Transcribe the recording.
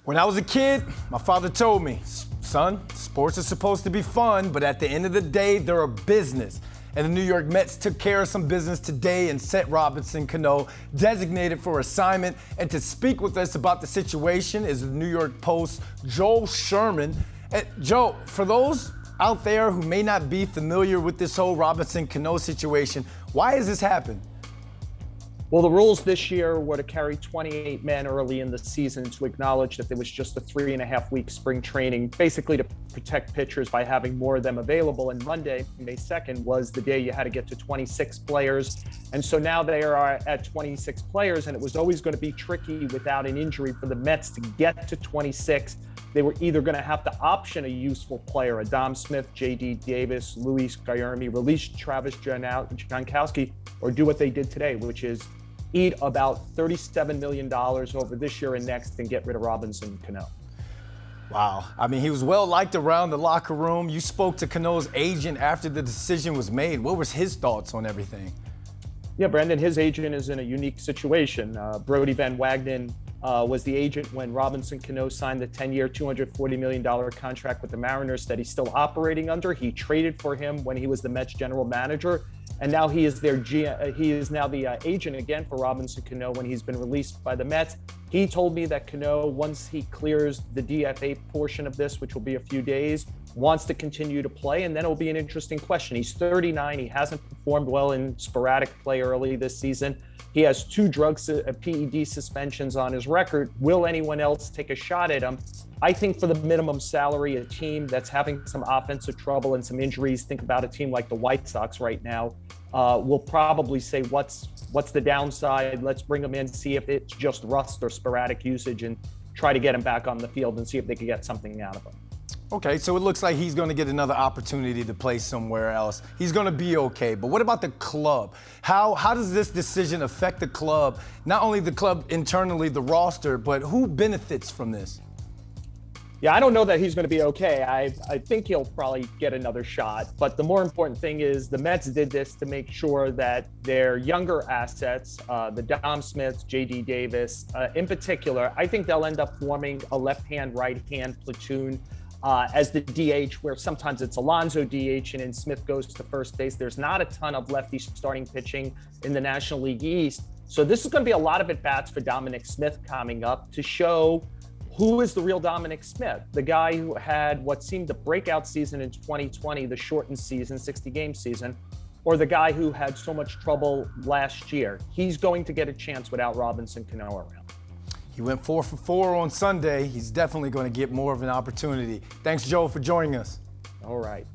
When I was a kid, my father told me, son, sports are supposed to be fun, but at the end of the day, they're a business. And the New York Mets took care of some business today and sent Robinson Cano designated for assignment. And to speak with us about the situation is the New York Post's Joel Sherman. And Joe, for those out there who may not be familiar with this whole Robinson Cano situation, why has this happened? Well, the rules this year were to carry 28 men early in the season to acknowledge that there was just a 3.5-week spring training, basically to protect pitchers by having more of them available. And Monday, May 2nd, was the day you had to get to 26 players. And so now they are at 26 players, and it was always going to be tricky without an injury for the Mets to get to 26. They were either going to have to option a useful player, Adam Smith, J.D. Davis, Luis Guillermi, release Travis Jankowski, or do what they did today, which is eat about $37 million over this year and next and get rid of Robinson Cano. Wow. I mean, he was well liked around the locker room. You spoke to Cano's agent after the decision was made. What was his thoughts on everything? Yeah, Brandon, his agent is in a unique situation. Brody Van Wagenen was the agent when Robinson Cano signed the 10-year, $240 million contract with the Mariners that he's still operating under. He traded for him when he was the Mets general manager, and now he is now the agent again for Robinson Cano when he's been released by the Mets. He told me that Cano, once he clears the DFA portion of this, which will be a few days, wants to continue to play, and then it'll be an interesting question. He's 39. He hasn't performed well in sporadic play early this season. He has 2 PED suspensions on his record. Will anyone else take a shot at him? I think for the minimum salary, a team that's having some offensive trouble and some injuries, think about a team like the White Sox right now, will probably say, what's the downside? Let's bring him in, see if it's just rust or sporadic usage, and try to get him back on the field and see if they can get something out of him. Okay, so it looks like he's going to get another opportunity to play somewhere else. He's going to be okay. But what about the club? How does this decision affect the club? Not only the club internally, the roster, but who benefits from this? Yeah, I don't know that he's going to be okay. I think he'll probably get another shot. But the more important thing is the Mets did this to make sure that their younger assets, the Dom Smiths, J.D. Davis, in particular, I think they'll end up forming a left-hand, right-hand platoon as the DH, where sometimes it's Alonso DH and then Smith goes to first base. There's not a ton of lefty starting pitching in the National League East. So this is going to be a lot of at-bats for Dominic Smith coming up to show who is the real Dominic Smith, the guy who had what seemed a breakout season in 2020, the shortened season, 60-game season, or the guy who had so much trouble last year. He's going to get a chance without Robinson Cano around. He went 4 for 4 on Sunday. He's definitely going to get more of an opportunity. Thanks, Joe, for joining us. All right.